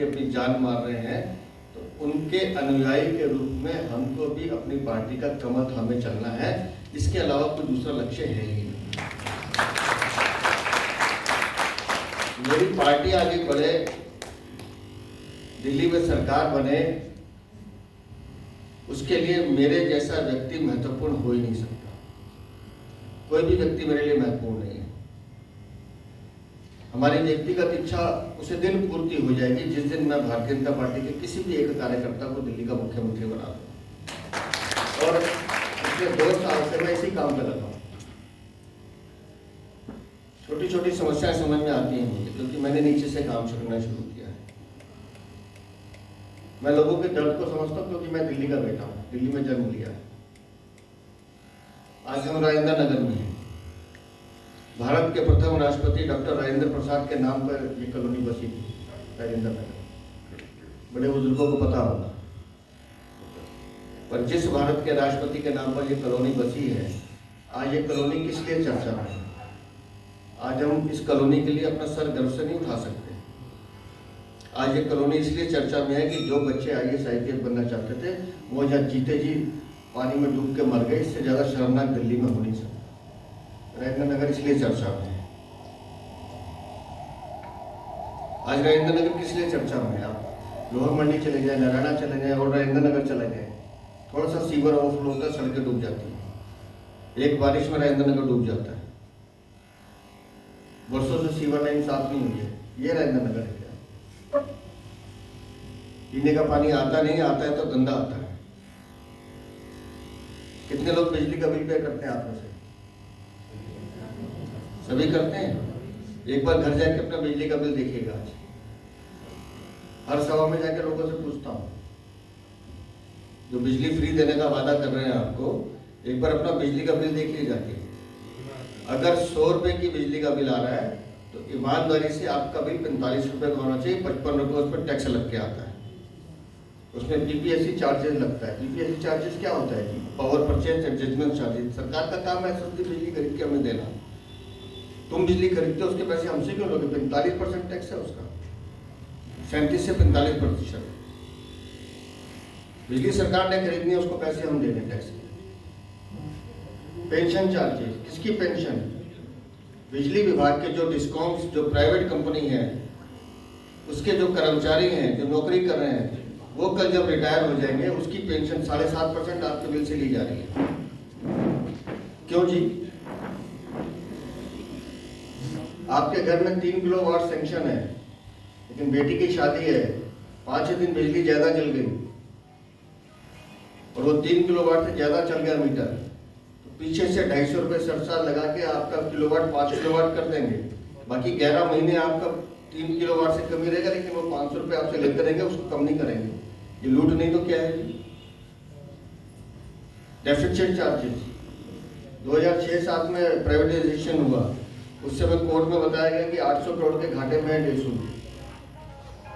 अपनी जान मार रहे हैं, तो उनके अनुयायी के रूप में हमको भी अपनी पार्टी का कमर थामे चलना है। इसके अलावा कोई दूसरा लक्ष्य है ही नहीं। मेरी पार्टी आगे बढ़े, दिल्ली में सरकार बने, उसके लिए मेरे जैसा व्यक्ति महत्वपूर्ण हो ही नहीं सकता। कोई भी व्यक्ति मेरे लिए महत्वपूर्ण नहीं है। हमारी व्यक्तिगत इच्छा उसे दिन पूर्ति हो जाएगी जिस दिन मैं भारतीय जनता पार्टी के किसी भी एक कार्यकर्ता को दिल्ली का मुख्यमंत्री बना दूं। और पिछले 2 साल से मैं इसी काम पे लगा हूं। छोटी छोटी समस्याएं समझ में आती हैं मुझे, क्योंकि मैंने नीचे से काम करना शुरू किया है। मैं लोगों के दर्द को समझता हूं, क्योंकि मैं दिल्ली का बेटा हूं, दिल्ली में जन्म लिया है। आज हम राजेंद्र नगर में हैं। भारत के प्रथम राष्ट्रपति डॉक्टर राजेंद्र प्रसाद के नाम पर ये कॉलोनी बसी थी, राजेंद्र नगर। बड़े बुजुर्गों को पता होगा। पर जिस भारत के राष्ट्रपति के नाम पर ये कॉलोनी बसी है, आज ये कॉलोनी किस लिए चर्चा में है? आज हम इस कॉलोनी के लिए अपना सर गर्व से नहीं उठा सकते। आज ये कॉलोनी इसलिए चर्चा में है कि जो बच्चे IAS IPS बनना चाहते थे, वो जब जीते जी पानी में डूब के मर गए। इससे ज्यादा शर्मनाक दिल्ली में हो नहीं सकता। राजेंद्र नगर इसलिए चर्चा में है। आज राजेंद्र नगर किस लिए चर्चा में है? आप लोहर मंडी चले जाए, नारायणा चले जाए और राजेंद्र नगर चले जाए, थोड़ा सा सीवर ओवरफ्लो होता है, सड़कें डूब जाती हैं। एक बारिश में राजेंद्र नगर डूब जाता है। वर्षों से सीवर लाइन साफ नहीं हुई है। ये राजेंद्र नगर है क्या? पीने का पानी आता नहीं, आता है तो गंदा आता है। कितने लोग बिजली का बिल पे करते हैं? आप में से सभी करते हैं। एक बार घर जाके अपना बिजली का बिल देखिएगा। हर सभा में जाके लोगों से पूछता हूँ, जो बिजली फ्री देने का वादा कर रहे हैं आपको, एक बार अपना बिजली का बिल देखिए जाके। अगर 100 रुपए की बिजली का बिल आ रहा है तो ईमानदारी से आपका बिल 45 रुपए का होना चाहिए। 55 रुपए उस पर टैक्स लग के आता है। उसमें PPSC चार्जेस लगता है। PPSC चार्जेस क्या होता है? Power purchase adjustment charges. सरकार का काम है सस्ती बिजली खरीद के हमें देना। तुम बिजली खरीदते हो, उसके पैसे हमसे क्यों लोगे? 45% टैक्स है उसका, 37 से 45%। बिजली सरकार ने खरीदनी है, उसको पैसे हम दे दें टैक्स के। पेंशन चार्जेस, किसकी पेंशन? बिजली विभाग के जो डिस्कॉम्स, जो प्राइवेट कंपनी है, उसके जो कर्मचारी हैं, जो नौकरी कर रहे हैं, वो कल जब रिटायर हो जाएंगे, उसकी पेंशन 7.5% आपके बिल से ली जा रही है। क्यों जी? आपके घर में 3 किलोवाट सेंक्शन है, लेकिन बेटी की शादी है, 5 दिन बिजली ज्यादा जल गई और वो 3 किलोवाट से ज्यादा चल गया मीटर, तो पीछे से 250 रुपए सरचार्ज लगा के आपका किलोवाट 5 किलोवाट कर देंगे। बाकी 11 महीने आपका 3 किलोवाट से कमी रहेगा, लेकिन वो 500 रुपए आपसे लेते रहेंगे, उसको कम नहीं करेंगे। ये लूट नहीं तो क्या है जी? डेफिसिट चार्जेस 2006-7 में प्राइवेटाइजेशन हुआ, उस समय कोर्ट में बताया गया कि 800 करोड़ के घाटे में डेसू।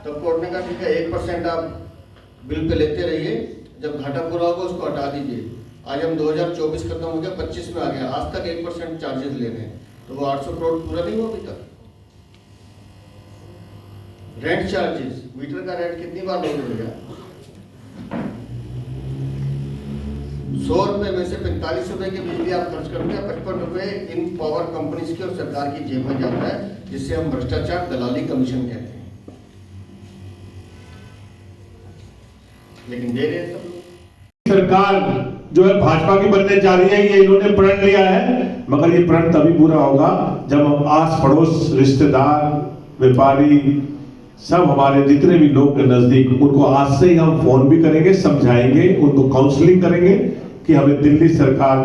तब कोर्ट ने कहा ठीक है, 1% आप बिल पे लेते रहिए, जब घाटा पूरा होगा उसको हटा दीजिए। आज हम 2024 खत्म हो गया, 25 में आ गया, आज तक 1% चार्जेस ले रहे हैं, तो वो 800 करोड़ पूरा नहीं हुआ अभी तक। रेंट चार्जेस, मीटर का रेंट कितनी बार नहीं बढ़ेगा? 100 रुपए में से 45 रुपए की बिजली आप खर्च करते हैं, 55 रुपए इन पावर कंपनीज की और सरकार की जेब में जाता है, जिससे हम भ्रष्टाचार दलाली कमीशन कहते हैं। लेकिन दे रहे हैं सब लोग। सरकार जो है भाजपा की बनने जा रही है, ये इन्होंने प्रण लिया है, मगर ये प्रण तभी पूरा होगा जब हम आस पड़ोस, रिश्तेदार, व्यापारी, सब हमारे जितने भी लोग नजदीक, उनको आज से ही हम फोन भी करेंगे, समझाएंगे, उनको काउंसलिंग करेंगे कि हमें दिल्ली सरकार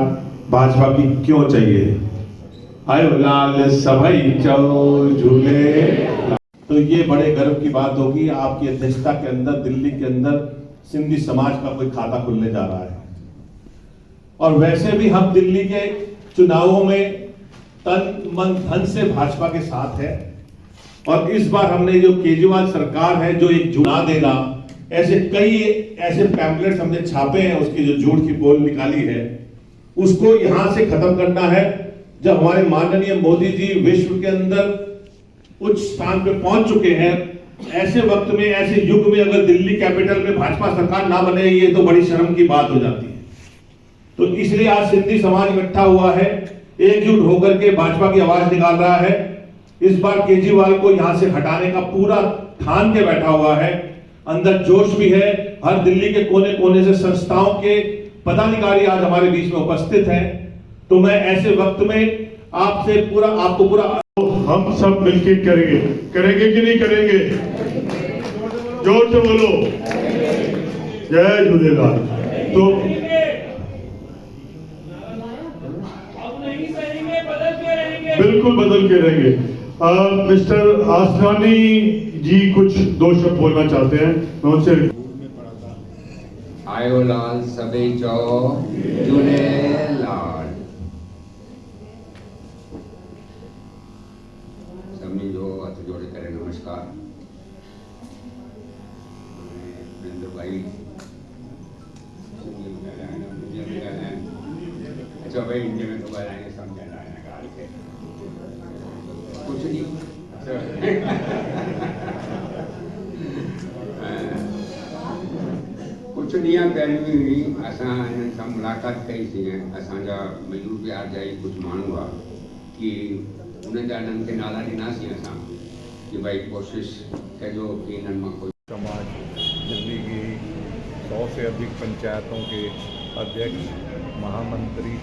भाजपा की क्यों चाहिए। आयो लाल सभई चौ झूले। तो ये बड़े गर्व की बात होगी, आपकी अध्यक्षता के अंदर दिल्ली के अंदर सिंधी समाज का कोई खाता खुलने जा रहा है। और वैसे भी हम दिल्ली के चुनावों में तन मन धन से भाजपा के साथ है। और इस बार हमने जो केजरीवाल सरकार है जो एक झूठा देगा, ऐसे कई ऐसे पैम्पलेट्स हमने छापे हैं, उसकी जो झूठ की बोल निकाली है, उसको यहां से खत्म करना है। जब हमारे माननीय मोदी जी विश्व के अंदर उच्च स्थान पे पहुंच चुके हैं, ऐसे वक्त में, ऐसे युग में अगर दिल्ली कैपिटल में भाजपा सरकार ना बने, ये तो बड़ी शर्म की बात हो जाती है। तो इसलिए आज सिंधी समाज इकट्ठा हुआ है, एकजुट होकर के भाजपा की आवाज निकाल रहा है। इस बार केजरीवाल को यहां से हटाने का पूरा ठान के बैठा हुआ है, अंदर जोश भी है। हर दिल्ली के कोने कोने से संस्थाओं के पदाधिकारी आज हमारे बीच में उपस्थित हैं। तो मैं ऐसे वक्त में आपको पूरा हम सब मिलकर करेंगे कि नहीं करेंगे? जोर से बोलो, जय झूलेलाल। तो बिल्कुल बदल के रहेंगे। मिस्टर आसरानी जी कुछ 2 शब्द बोलना चाहते हैं, मैं उनसे। आयो लाल सबे चो झूलेलाल। सभी जो हथ जोड़े करे नमस्कार। नरेंद्र भाई अच्छा भाई हिंदी में तो बताएंगे, समझ आएगा कुछ नहीं। कुछ ॾींहं पहिरियों ई असां हिननि सां मुलाक़ात कई सी। असांजा मजदूर बिहार जा ई कुझु माण्हू हुआ कि उन्हनि जा हिननि खे नाला ॾिनासीं असां कि भाई कोशिशि कजो कि हिननि मां कोई समाज दिल्ली की 100 से अधिक पंचायतों के अध्यक्ष, महामंत्री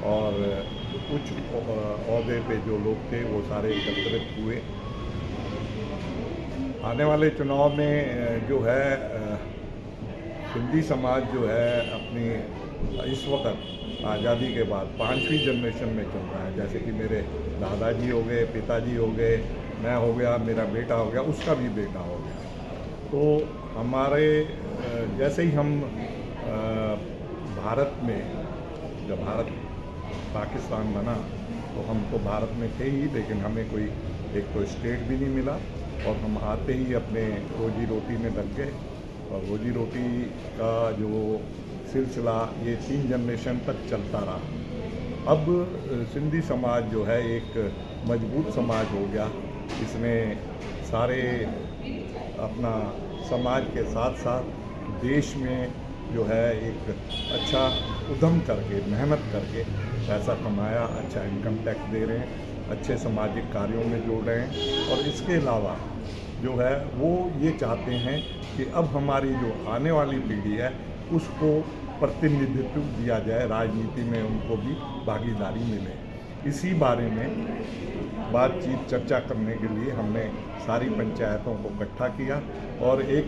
और उच्च ओहदे पे जो लोग थे वो सारे एकत्रित हुए। आने वाले चुनाव में जो है सिंधी समाज जो है अपनी इस वक्त आज़ादी के बाद 5वीं जनरेशन में चल रहा है। जैसे कि मेरे दादाजी हो गए, पिताजी हो गए, मैं हो गया, मेरा बेटा हो गया, उसका भी बेटा हो गया। तो हमारे जैसे ही हम भारत में, जब भारत पाकिस्तान बना तो हम तो भारत में थे ही, लेकिन हमें कोई एक तो स्टेट भी नहीं मिला और हम आते ही अपने रोजी रोटी में लग गए। और रोजी रोटी का जो सिलसिला ये 3 जनरेशन तक चलता रहा। अब सिंधी समाज जो है एक मजबूत समाज हो गया। इसमें सारे अपना समाज के साथ साथ देश में जो है एक अच्छा उद्यम करके, मेहनत करके पैसा कमाया, अच्छा इनकम टैक्स दे रहे हैं, अच्छे सामाजिक कार्यों में जोड़ रहे हैं। और इसके अलावा जो है वो ये चाहते हैं कि अब हमारी जो आने वाली पीढ़ी है उसको प्रतिनिधित्व दिया जाए, राजनीति में उनको भी भागीदारी मिले। इसी बारे में बातचीत चर्चा करने के लिए हमने सारी पंचायतों को इकट्ठा किया और एक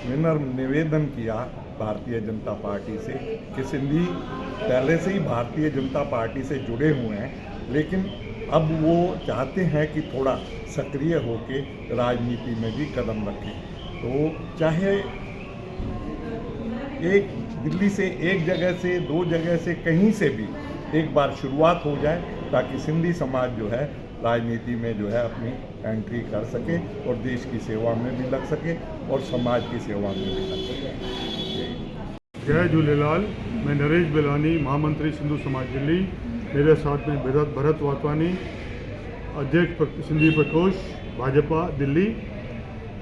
विनम्र निवेदन किया भारतीय जनता पार्टी से कि सिंधी पहले से ही भारतीय जनता पार्टी से जुड़े हुए हैं, लेकिन अब वो चाहते हैं कि थोड़ा सक्रिय होके राजनीति में भी कदम रखें। तो चाहे एक दिल्ली से, एक जगह से, 2 जगह से, कहीं से भी एक बार शुरुआत हो जाए ताकि सिंधी समाज जो है राजनीति में जो है अपनी एंट्री कर सके और देश की सेवा में भी लग सके और समाज की सेवा में भी लग सके। जय झूलेलाल। मैं नरेश बेलानी, महामंत्री सिंधु समाज दिल्ली। मेरे साथ में भरत वातवानी, अध्यक्ष सिंधी प्रकोष्ठ भाजपा दिल्ली।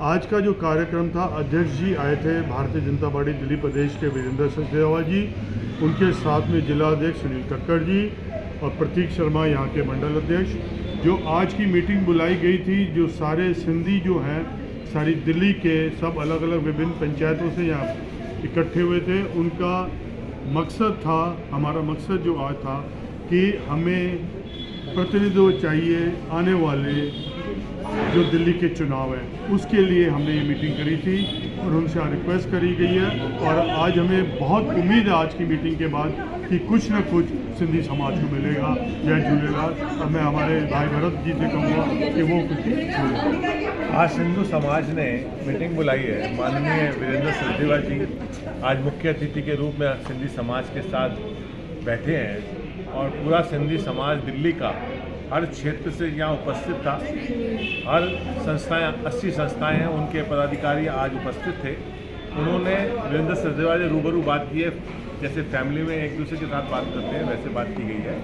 आज का जो कार्यक्रम था, अध्यक्ष जी आए थे भारतीय जनता पार्टी दिल्ली प्रदेश के वीरेंद्र सचदेवा जी, उनके साथ में जिला अध्यक्ष सुनील कक्कड़ जी और प्रतीक शर्मा यहाँ के मंडल अध्यक्ष। जो आज की मीटिंग बुलाई गई थी, जो सारे सिंधी जो हैं सारी दिल्ली के सब अलग अलग विभिन्न पंचायतों से यहाँ इकट्ठे हुए थे, उनका मकसद था, हमारा मकसद जो आज था कि हमें प्रतिनिधित्व चाहिए आने वाले जो दिल्ली के चुनाव है, उसके लिए हमने ये मीटिंग करी थी और उनसे रिक्वेस्ट करी गई है। और आज हमें बहुत उम्मीद है आज की मीटिंग के बाद कि कुछ न कुछ सिंधी समाज को मिलेगा। जय झूलेलाल। और मैं हमारे भाई भरत जी से कहूँगा कि वो कुछ मिलेगा। आज सिंधु समाज ने मीटिंग बुलाई है। माननीय वीरेंद्र सचदेवा जी आज मुख्य अतिथि के रूप में सिंधी समाज के साथ बैठे हैं और पूरा सिंधी समाज दिल्ली का हर क्षेत्र से यहाँ उपस्थित था। हर संस्थाएं, 80 संस्थाएं हैं, उनके पदाधिकारी आज उपस्थित थे। उन्होंने वीरेंद्र सचदेवा से रूबरू बात की है, जैसे फैमिली में एक दूसरे के साथ बात करते हैं वैसे बात की गई है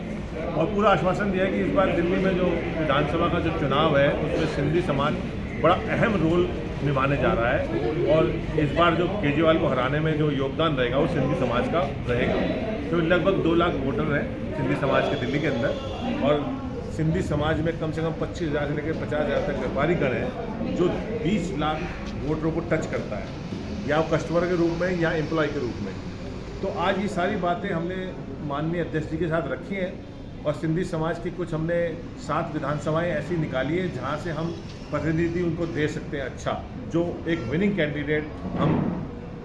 और पूरा आश्वासन दिया है कि इस बार दिल्ली में जो विधानसभा का जो चुनाव है उसमें सिंधी समाज बड़ा अहम रोल निभाने जा रहा है। और इस बार जो केजरीवाल को हराने में जो योगदान रहेगा वो सिंधी समाज का रहेगा। तो लगभग 2 लाख वोटर हैं सिंधी समाज के दिल्ली के अंदर, और सिंधी समाज में कम से कम 25,000 से लेकर 50,000 तक व्यापारी गण हैं जो 20 लाख वोटरों को टच करता है, या वो कस्टमर के रूप में या एम्प्लॉय के रूप में। तो आज ये सारी बातें हमने माननीय अध्यक्ष जी के साथ रखी हैं, और सिंधी समाज की कुछ हमने 7 विधानसभाएं ऐसी निकाली है जहां से हम प्रतिनिधि उनको दे सकते हैं, अच्छा जो एक विनिंग कैंडिडेट हम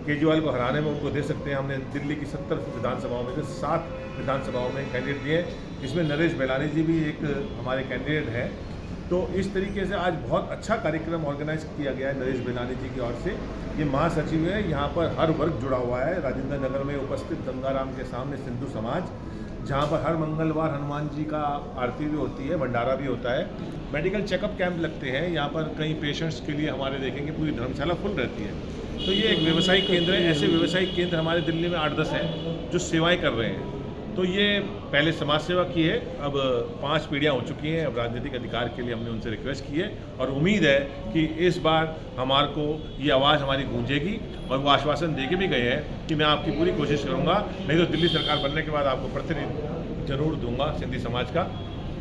केजरीवाल को हराने में उनको दे सकते हैं। हमने दिल्ली की 70 विधानसभाओं में से 7 विधानसभाओं में कैंडिडेट दिए, जिसमें नरेश बेलानी जी भी एक हमारे कैंडिडेट हैं। तो इस तरीके से आज बहुत अच्छा कार्यक्रम ऑर्गेनाइज किया गया है नरेश बेलानी जी की ओर से। ये महासचिव है, यहाँ पर हर वर्ग जुड़ा हुआ है। राजेंद्र नगर में उपस्थित गंगाराम के सामने सिंधु समाज, जहाँ पर हर मंगलवार हनुमान जी का आरती भी होती है, भंडारा भी होता है, मेडिकल चेकअप कैंप लगते हैं। यहाँ पर कई पेशेंट्स के लिए हमारे देखेंगे पूरी धर्मशाला फुल रहती है। तो ये एक व्यवसायिक केंद्र है। ऐसे व्यवसायिक केंद्र हमारे दिल्ली में 8-10 हैं जो सेवाएं कर रहे हैं। तो ये पहले समाज सेवा की है, अब 5 पीढ़ियाँ हो चुकी हैं। अब राजनीतिक अधिकार के लिए हमने उनसे रिक्वेस्ट की है, और उम्मीद है कि इस बार हमारे को ये आवाज़ हमारी गूंजेगी। और वो आश्वासन दे के भी गए हैं कि मैं आपकी पूरी कोशिश करूँगा, नहीं तो दिल्ली सरकार बनने के बाद आपको प्रतिनिधि जरूर दूंगा सिंधी समाज का।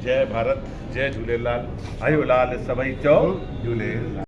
जय भारत, जय झूलेलाल, आयो लाल सभई चओ झूलेलाल।